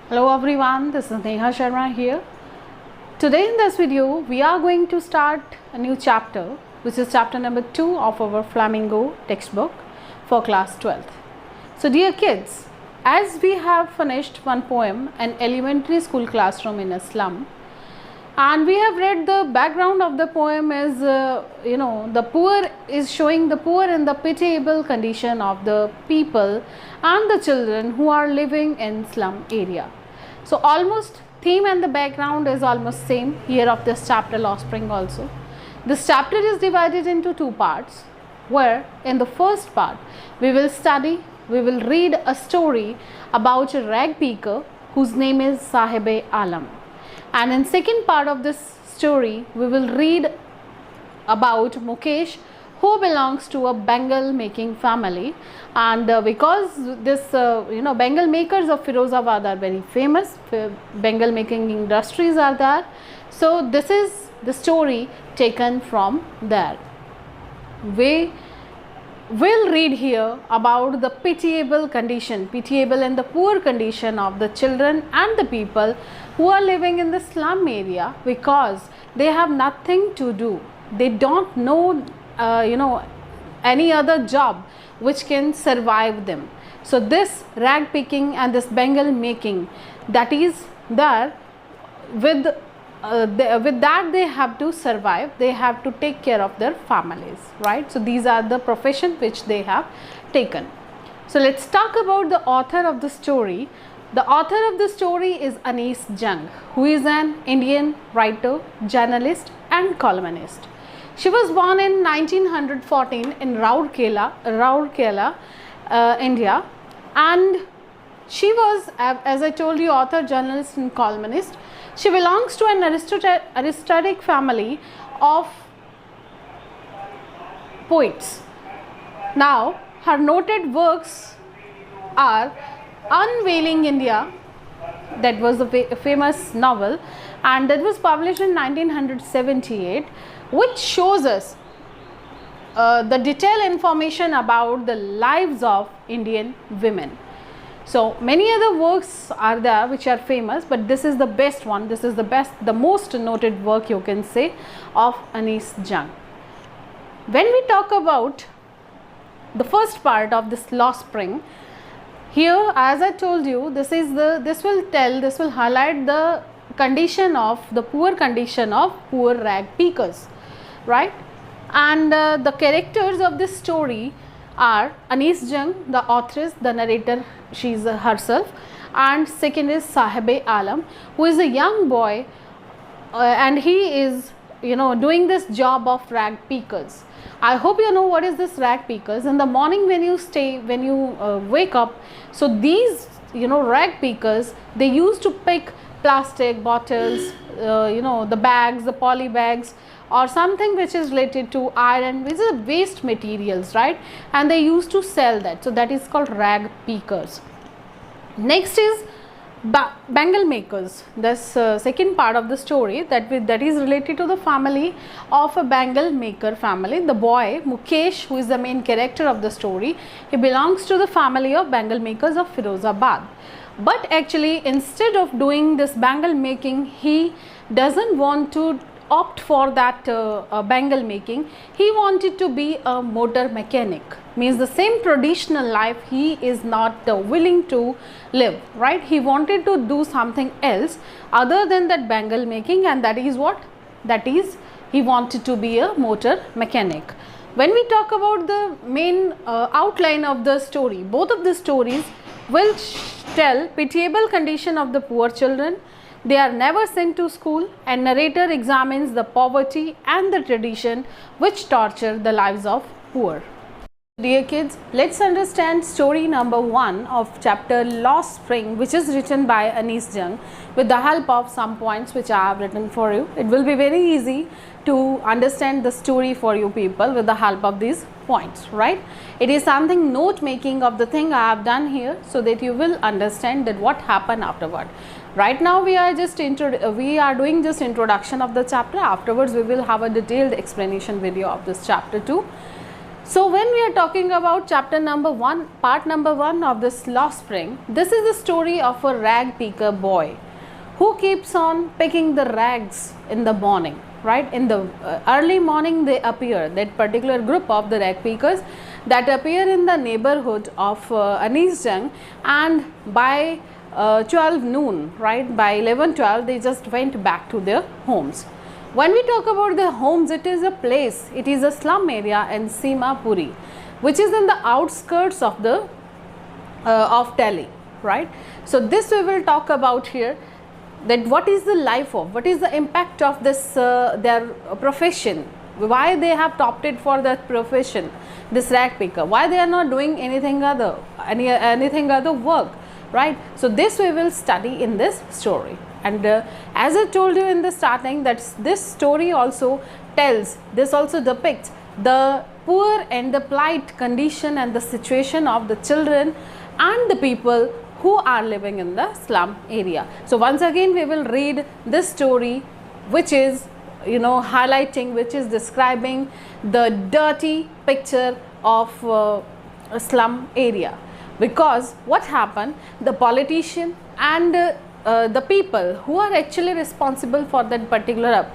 Hello everyone, this is Neha Sharma here. Today in this video, we are going to start a new chapter, which is chapter number 2 of our Flamingo textbook for class 12th. So dear kids, as we have finished one poem, an elementary school classroom in a slum, and we have read the background of the poem is, the poor is showing the poor and the pitiable condition of the people and the children who are living in slum area. So almost theme and the background is almost same here of this chapter Lost Spring also. This chapter is divided into two parts, where in the first part we will read a story about a rag picker whose name is Sahib-e-Alam. And in second part of this story, we will read about Mukesh, who belongs to a bangle making family, and because this bangle makers of Firozabad are very famous, bangle making industries are there, so this is the story taken from there. We will read here about the pitiable and the poor condition of the children and the people who are living in the slum area, because they have nothing to do. They don't know any other job which can survive them. So this rag picking and this bangle making, that is there, with that they have to survive, they have to take care of their families, right? So these are the profession which they have taken. So let's talk about the author of the story. The author of the story is Anis Jung, who is an Indian writer, journalist and columnist. She was born in 1914 in Rourkela, India, and she was, as I told you, author, journalist and columnist. She belongs to an aristocratic family of poets. Now, her noted works are Unveiling India, that was a famous novel, and that was published in 1978, which shows us the detailed information about the lives of Indian women. So many other works are there which are famous, but this is the best one. This is the most noted work, you can say, of Anis Jung. When we talk about the first part of this Lost Spring, here, as I told you, this will highlight the poor condition of poor rag pickers, right? And the characters of this story are Anis Jung, the authoress, the narrator, she is herself, and second is Sahib-e-Alam, who is a young boy, and he is doing this job of rag pickers. I hope you know what is this rag pickers. In the morning when you wake up, so these rag pickers, they used to pick plastic bottles, the bags, the poly bags, or something which is related to iron, which is waste materials, right? And they used to sell that. So that is called rag pickers. Next is bangle makers. This second part of the story that is related to the family of a bangle maker family. The boy Mukesh, who is the main character of the story, he belongs to the family of bangle makers of Firozabad. But actually, instead of doing this bangle making, he doesn't want to opt for that bangle making. He wanted to be a motor mechanic, means the same traditional life he is not willing to live, right? He wanted to do something else other than that bangle making, and that is what? That is, he wanted to be a motor mechanic. When we talk about the main outline of the story, both of the stories will tell pitiable condition of the poor children. They are never sent to school, and narrator examines the poverty and the tradition which torture the lives of poor. Dear kids, let's understand story number 1 of chapter Lost Spring, which is written by Anis Jung, with the help of some points which I have written for you. It will be very easy to understand the story for you people with the help of these points, right? It is something note making of the thing I have done here, so that you will understand that what happened afterward. Right now we are doing just introduction of the chapter. Afterwards we will have a detailed explanation video of this chapter too. So when we are talking about chapter number 1, part number 1 of this Lost Spring, this is the story of a rag picker boy who keeps on picking the rags in the morning, right? In the early morning they appear, that particular group of the rag pickers that appear in the neighborhood of Anisjung, and by 12 noon, right, by 11-12 they just went back to their homes. When we talk about the homes, it is a place, it is a slum area in Simapuri, which is in the outskirts of the of Delhi, right. So this we will talk about here, that what is the life of, what is the impact of this their profession, why they have opted for that profession, this rag picker, why they are not doing anything other, anything other work, right. So this we will study in this story. And as I told you in the starting, that this story also tells, this also depicts the poor and the plight condition and the situation of the children and the people who are living in the slum area. So once again we will read this story, which is, you know, highlighting, which is describing the dirty picture of a slum area. Because what happened, the politician and the people who are actually responsible for that particular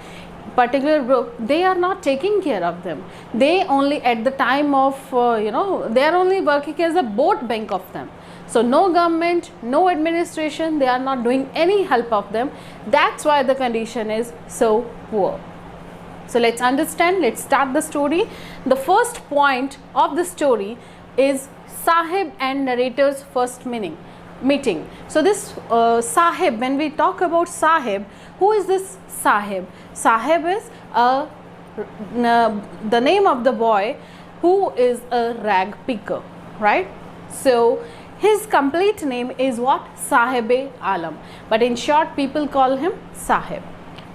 group, they are not taking care of them. They only at the time of you know, they are only working as a vote bank of them. So no government, no administration, they are not doing any help of them. That's why the condition is so poor. So let's understand, let's start the story. The first point of the story is Sahib and narrator's first meeting. So this Sahib, when we talk about Sahib, who is this Sahib? Sahib is the name of the boy who is a rag picker, right? So his complete name is what? Sahib-e-Alam, but in short people call him Sahib.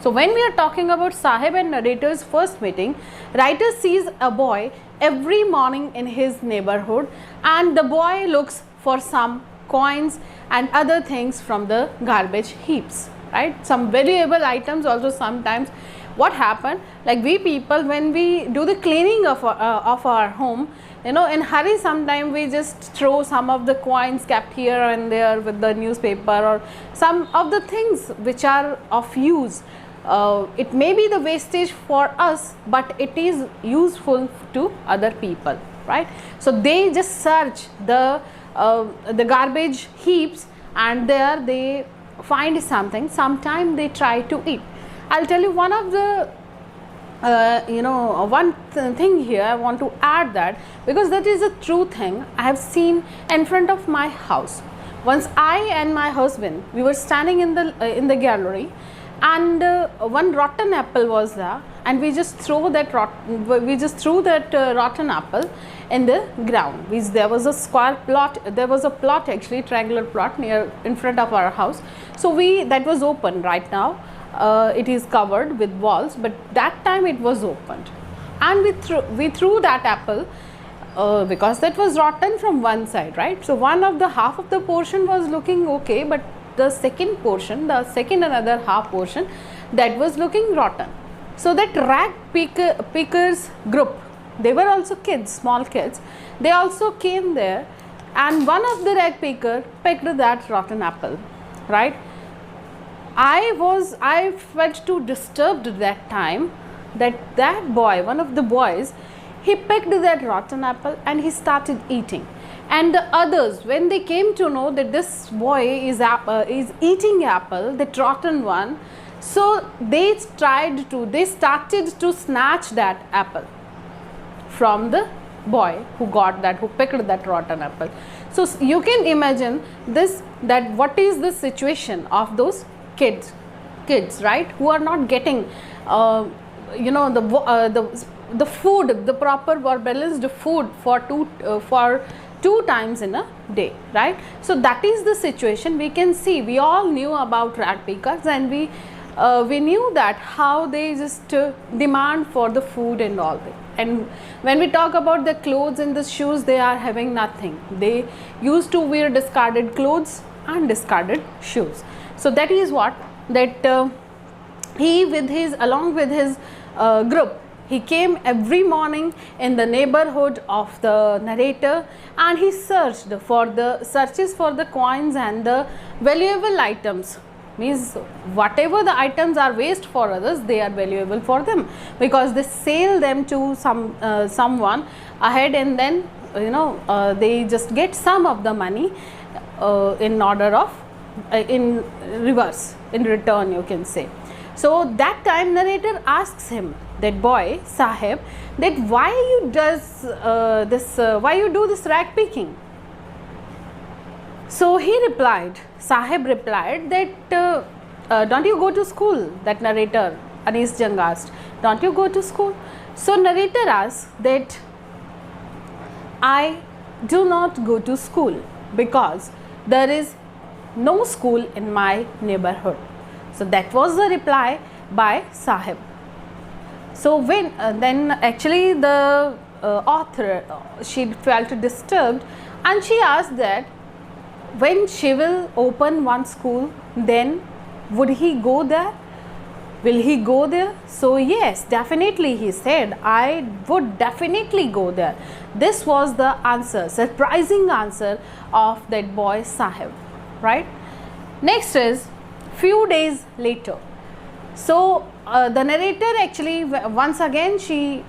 So when we are talking about Sahib and narrator's first meeting, writer sees a boy every morning in his neighborhood, and the boy looks for some coins and other things from the garbage heaps, right? Some valuable items also. Sometimes what happen, like we people, when we do the cleaning of our home, you know, in hurry sometimes we just throw some of the coins kept here and there with the newspaper or some of the things which are of use. It may be the wastage for us, but it is useful to other people, right? So they just search the garbage heaps, and there they find something. Sometimes they try to eat. I'll tell you one of the you know, one thing here I want to add, that because that is a true thing I have seen in front of my house. Once I and my husband, we were standing in the gallery, and one rotten apple was there, and we just threw that rotten apple in the ground. There was a square plot, there was a plot, actually triangular plot near in front of our house. So that was open. Right now it is covered with walls, but that time it was opened, and we threw that apple because that was rotten from one side, right? So one of the half of the portion was looking okay, but the second portion, the second another half portion, that was looking rotten. So that rag pickers group, they were also kids, small kids, they also came there, and one of the rag picker picked that rotten apple, right? I felt too disturbed that time, that boy, one of the boys, he picked that rotten apple and he started eating. And the others, when they came to know that this boy is eating apple, that rotten one, so they started to snatch that apple from the boy who picked that rotten apple. So you can imagine that what is the situation of those kids, right, who are not getting you know, the food, the proper or balanced food for two times in a day, right? So that is the situation. We can see, we all knew about rag pickers, and we knew that how they just demand for the food and all that. And when we talk about the clothes and the shoes, they are having nothing. They used to wear discarded clothes and discarded shoes. So that is what, that he along with his group, he came every morning in the neighborhood of the narrator, and he searched for the coins and the valuable items. Means whatever the items are waste for others, they are valuable for them, because they sell them to someone ahead, and then they just get some of the money in order of in reverse, in return, you can say. So that time narrator asks him, that boy Sahib, that why you do this rag picking. So he replied, Sahib replied that don't you go to school? That narrator, Anis Jung asked, don't you go to school? So narrator asked that I do not go to school because there is no school in my neighborhood. So that was the reply by Sahib. So when then actually the author, she felt disturbed, and she asked that when she will open one school, then would he go there? Will he go there? So yes, definitely, he said, I would definitely go there. This was the answer, surprising answer of that boy Sahib, right? Next is few days later. So the narrator actually once again she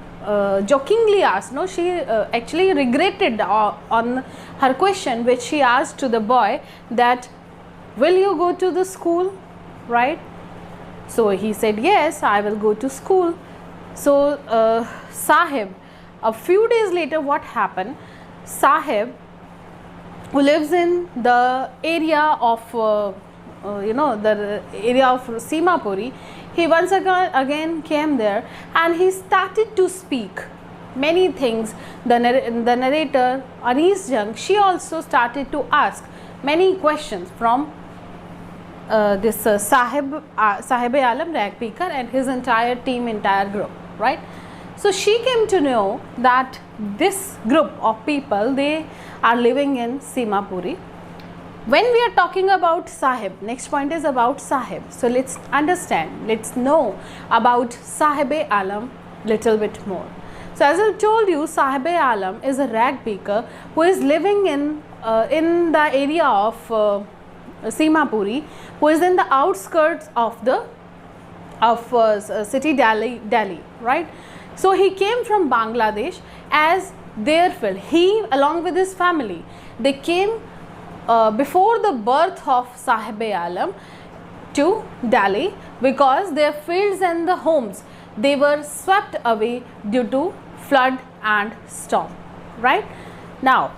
jokingly asked, no, she actually regretted on her question which she asked to the boy, that will you go to the school, right? So he said, yes, I will go to school. So Sahib, a few days later, what happened? Sahib, who lives in the area of the area of Simapuri, he once again came there, and he started to speak many things. The narrator Anis Jung, she also started to ask many questions from this Sahib-e-Alam rag picker and his entire team, entire group, right? So she came to know that this group of people, they are living in Simapuri. When we are talking about Sahib, next point is about Sahib. So let's understand, let's know about Sahib-e-Alam little bit more. So as I told you, Sahib-e-Alam is a rag picker who is living in the area of Simapuri, who is in the outskirts of the city Delhi, right? So he came from Bangladesh as their field. He along with his family, they came before the birth of Sahib-e-Alam to Delhi, because their fields and the homes, they were swept away due to flood and storm, right? Now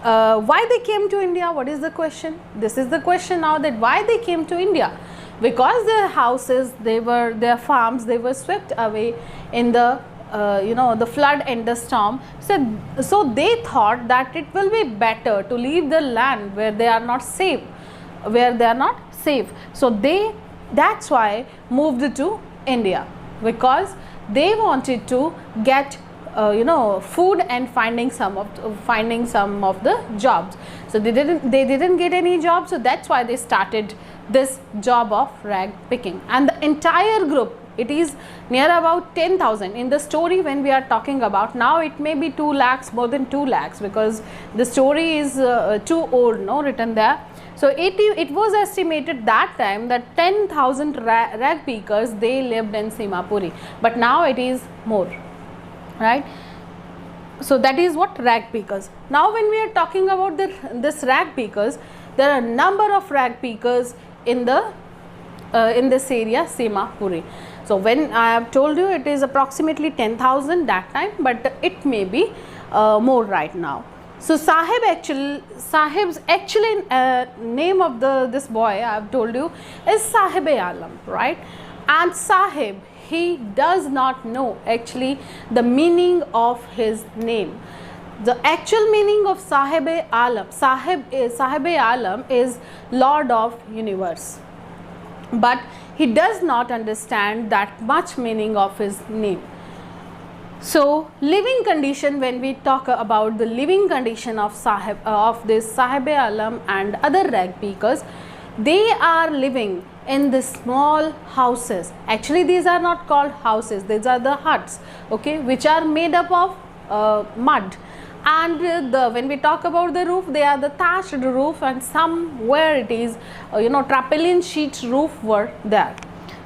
why they came to India? What is the question? This is the question now, that why they came to India? Because their houses, their farms, they were swept away in the the flood and the storm. So they thought that it will be better to leave the land where they are not safe, So that's why moved to India, because they wanted to get food and finding some of the jobs. So they didn't get any jobs, so that's why they started this job of rag picking. And the entire group, it is near about 10,000 in the story. When we are talking about now, it may be 2 lakhs, more than 2 lakhs, because the story is too old, written there. So it was estimated that time that 10,000 rag pickers, they lived in Simapuri, but now it is more, right? So that is what rag pickers. Now when we are talking about this rag pickers, there are a number of rag pickers in this area Simapuri. So when I have told you, it is approximately 10,000 that time, but it may be more right now. So Sahib's actually name of this boy, I have told you, is Sahib-e-Alam, right? And Sahib, he does not know actually the meaning of his name. The actual meaning of Sahib-e-Alam, Sahib-e-Alam is Lord of Universe, but he does not understand that much meaning of his name. So living condition, when we talk about the living condition of this Sahib-e-Alam and other rag pickers, they are living in the small houses. Actually these are not called houses, these are the huts, okay, which are made up of mud. And when we talk about the roof, they are the thatched roof, and somewhere it is tarpaulin sheet roof were there.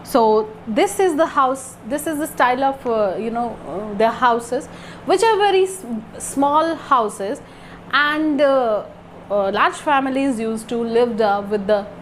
So this is the house, this is the style of their houses, which are very small houses, and large families used to live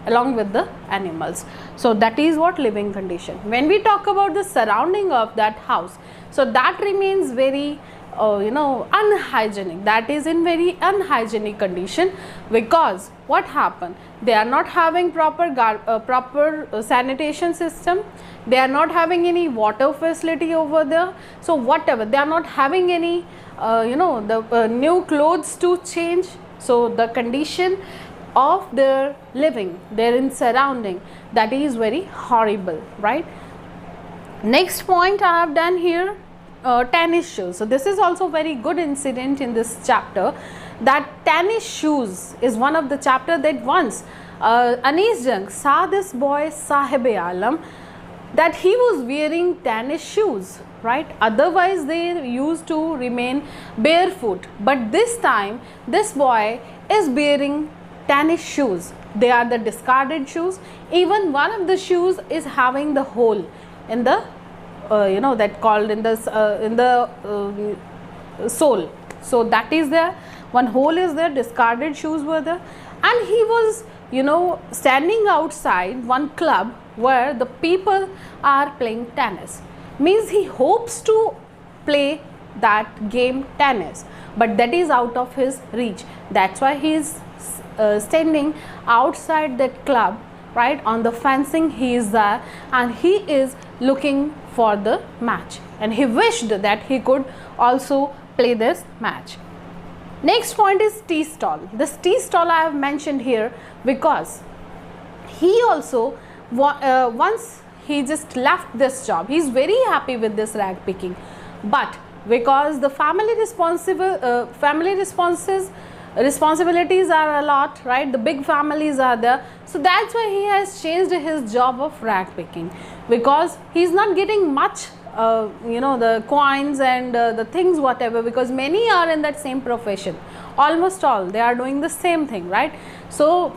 along with the animals. So that is what living condition. When we talk about the surrounding of that house, so that remains very unhygienic, that is in very unhygienic condition, because what happened, they are not having proper sanitation system, they are not having any water facility over there. So whatever, they are not having any new clothes to change. So the condition of their living, their in surrounding, that is very horrible, right? Next point I have done here, Tannish Shoes. So this is also very good incident in this chapter, that Tannish Shoes is one of the chapter that once Anis Jung saw this boy Sahib-e-Alam, that he was wearing Tannish shoes, right? Otherwise they used to remain barefoot, but this time this boy is wearing Tannish shoes. They are the discarded shoes. Even one of the shoes is having the hole in the that called in the sole. So that is there, one hole is there, discarded shoes were there, and he was standing outside one club where the people are playing tennis. Means he hopes to play that game tennis, but that is out of his reach. That's why he is standing outside that club, right? On the fencing he is there, and he is looking for the match, and he wished that he could also play this match. Next point is Tstall. This Tstall I have mentioned here because he also once he just left this job. He is very happy with this rag picking, but because the responsibilities are a lot, right? The big families are there, so that's why he has changed his job of rag picking, because he is not getting much the coins and the things whatever, because many are in that same profession, almost all they are doing the same thing, right? So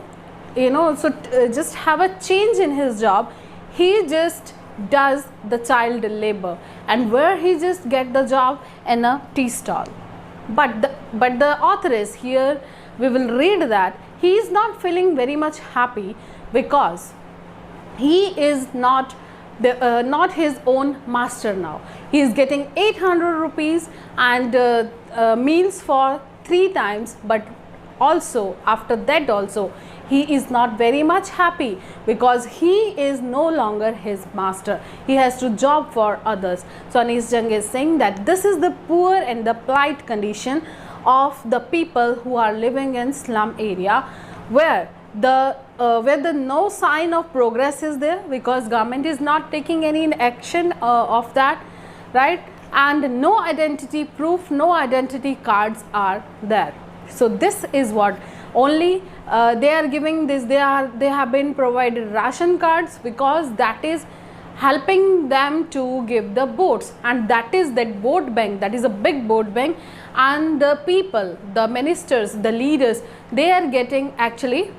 just have a change in his job. He just does the child labor, and where he just get the job in a tea stall. But the author is here, we will read that he is not feeling very much happy, because he is not his own master now. He is getting 800 rupees and meals for 3 times, but also after that also he is not very much happy, because he is no longer his master. He has to job for others. So Anis Jung is saying that this is the poor and the plight condition of the people who are living in slum area, where the no sign of progress is there, because government is not taking any action of that, right? And no identity proof, no identity cards are there. So this is what only they are giving this. They have been provided ration cards, because that is helping them to give the votes, and that is that vote bank, that is a big vote bank, and the people, the ministers, the leaders, they are getting actually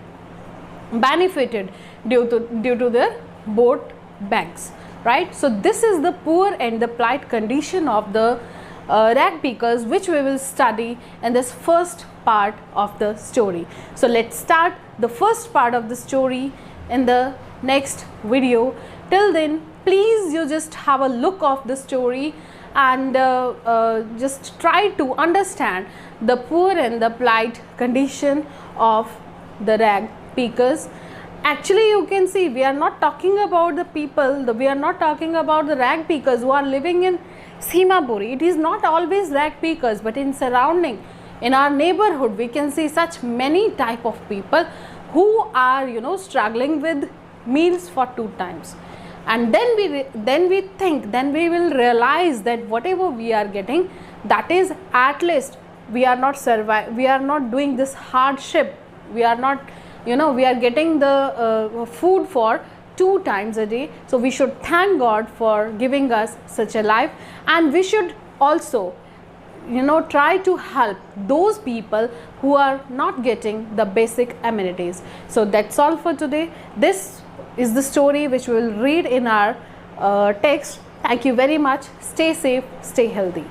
benefited due to their vote banks, right? So this is the poor and the plight condition of the rag pickers, which we will study in this first part of the story. So let's start the first part of the story in the next video. Till then, please you just have a look of the story and just try to understand the poor and the plight condition of the rag pickers. Actually, you can see we are not talking about the people, we are not talking about the rag pickers who are living in Simapuri. It is not always rag pickers, but in surrounding, in our neighborhood, we can see such many type of people who are struggling with meals for 2 times. And then we will realize that whatever we are getting, that is at least we are not doing this hardship, we are not we are getting the food for 2 times a day. So we should thank God for giving us such a life, and we should also try to help those people who are not getting the basic amenities. So that's all for today. This is the story which we will read in our text. Thank you very much. Stay safe, stay healthy.